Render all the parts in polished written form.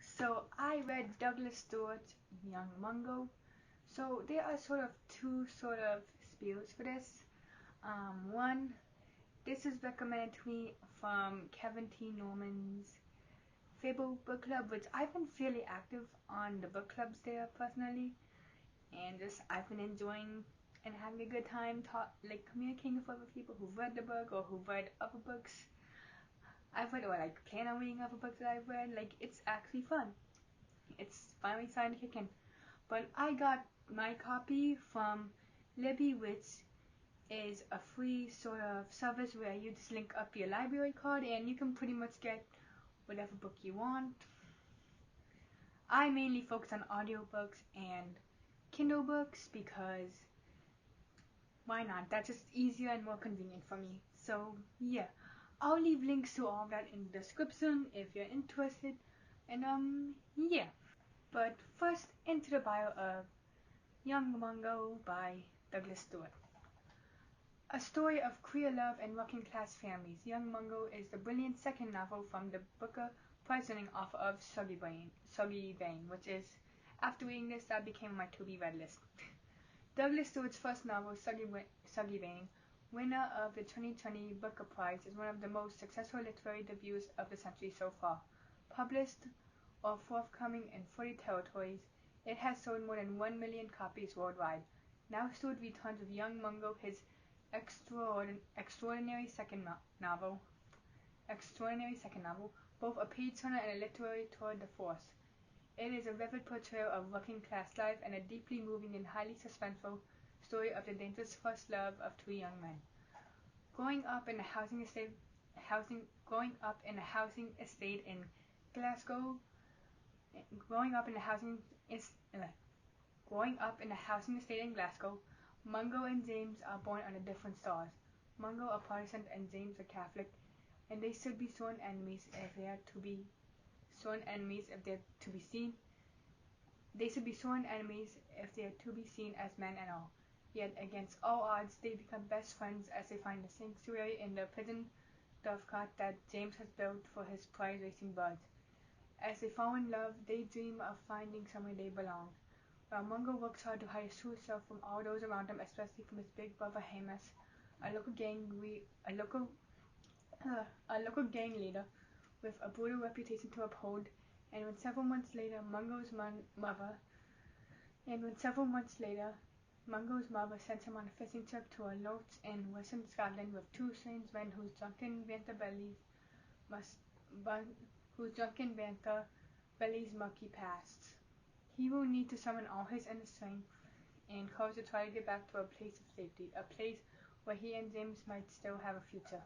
So I read Douglas Stewart's Young Mungo. So there are sort of two sort of spiels for this. One, this is recommended to me from Kevin T. Norman's Fable book club, which I've been fairly active on the book clubs there personally, and just I've been enjoying and having a good time communicating with other people who've read the book or who've read other books I've read, or plan on reading other books that I've read. It's actually fun. It's finally starting to kick in. But I got my copy from Libby, which is a free sort of service where you just link up your library card and you can pretty much get whatever book you want. I mainly focus on audiobooks and Kindle books because why not? That's just easier and more convenient for me. So yeah, I'll leave links to all of that in the description if you're interested. And yeah. But first, into the bio of Young Mungo by Douglas Stewart. A story of queer love and working class families, Young Mungo is the brilliant second novel from the Booker Prize-winning author of Shuggie Bain, which is, after reading this, that became my to-be read list. Douglas Stewart's first novel, Shuggie Bain, winner of the 2020 Booker Prize, is one of the most successful literary debuts of the century so far. Published or forthcoming in 40 territories, it has sold more than 1 million copies worldwide. Now Stewart returns with Young Mungo, his extraordinary second novel, both a page turner and a literary tour de force. It is a vivid portrayal of working class life and a deeply moving and highly suspenseful story of the dangerous first love of two young men. Growing up in a housing estate in Glasgow, Mungo and James are born under different stars. Mungo a Protestant and James a Catholic, and they should be sworn enemies if they are to be seen. They should be sworn enemies if they are to be seen as men and all. Yet against all odds, they become best friends as they find a sanctuary in the pigeon dovecote that James has built for his prize racing birds. As they fall in love, they dream of finding somewhere they belong. While Mungo works hard to hide his true self from all those around him, especially from his big brother Hamish, a local gang leader with a brutal reputation to uphold. And when several months later, Mungo's sends him on a fishing trip to a loch in western Scotland with two strange men whose drunken banter belies murky pasts. He will need to summon all his inner strength and courage to try to get back to a place of safety, a place where he and James might still have a future.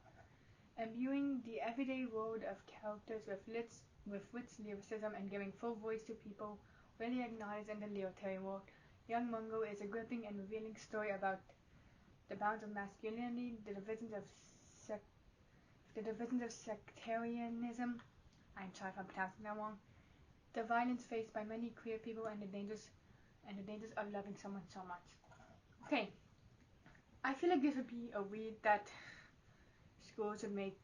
Imbuing the everyday world of characters with rich lyricism and giving full voice to people really acknowledged in the literary world, Young Mungo is a gripping and revealing story about the bounds of masculinity, the divisions of sectarianism, I'm sorry if I'm pronouncing that wrong, the violence faced by many queer people, and the dangers of loving someone so much. Okay, I feel like this would be a read that schools would make,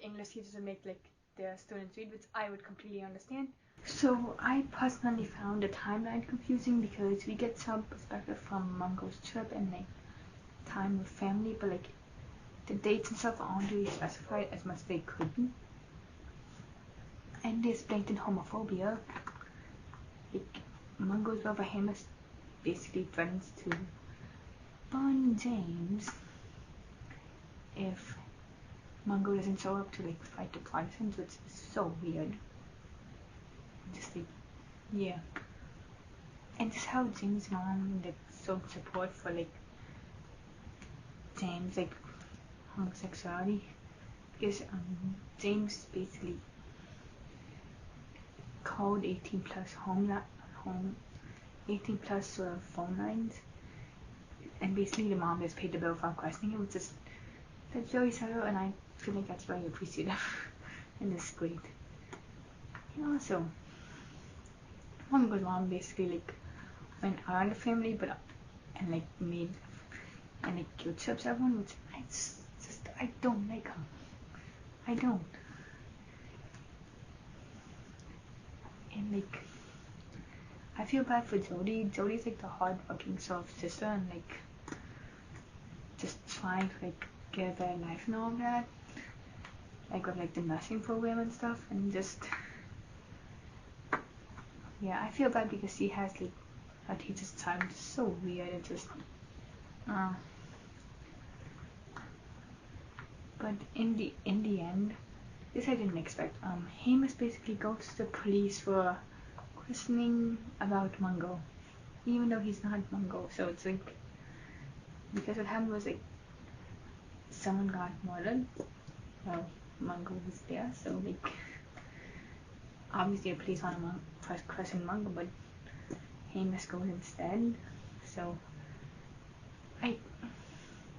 English teachers would make their students read, which I would completely understand. So I personally found the timeline confusing because we get some perspective from Mungo's trip and time with family, but the dates and stuff aren't really specified as much as they could be. And there's blatant homophobia. Mungo's brother Hamish basically threatens to burn James if Mungo doesn't show up to fight the Protestants, which is so weird. Yeah. And just how James' mom showed support for James' homosexuality, because James basically called 18 plus sort of phone lines, and basically the mom just paid the bill without questioning it, that's very subtle, and I feel like that's very appreciative and it's great. And also, Mungo's mom basically went around the family, and guilt trips everyone, which I don't like her. I don't. like, I feel bad for Jodie. Jodie's like the hard-working sort of sister, and like just trying to like get a better life and all that, like with like the nursing program and stuff, and just yeah, I feel bad because she has like her teacher's time is so weird. It just but in the end, this I didn't expect. Hamish basically goes to the police for questioning about Mungo, even though he's not Mungo. So it's like, because what happened was like someone got murdered. Well, Mungo was there, so like obviously the police want to question Mungo, but Hamish goes instead. So I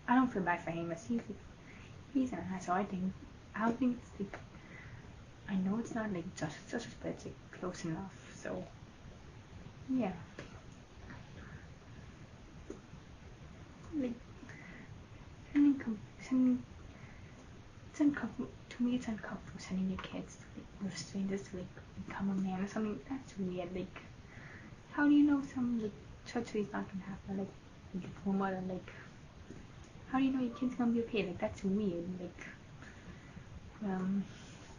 don't feel bad for Hamish. He's an asshole. I don't think it's like, I know it's not like justice, but it's like close enough. So yeah, like sending it's uncomfortable to me. It's uncomfortable sending your kids to, like, with strangers to like become a man or something. That's weird. Like, how do you know some like treachery is not gonna happen? Like diploma, and like, how do you know your kid's gonna be okay? Like, that's weird. Like,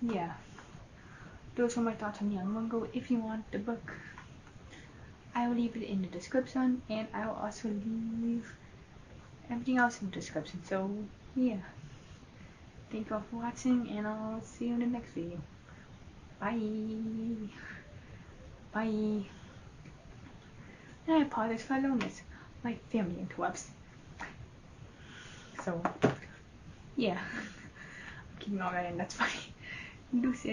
yeah. Those are my thoughts on Young Mungo. If you want the book, I will leave it in the description, and I will also leave everything else in the description. So yeah, thank you all for watching, and I'll see you in the next video. Bye. Bye. And I apologize for aloneness. My family interrupts. So yeah, I'm keeping all that in. That's funny. Deuces.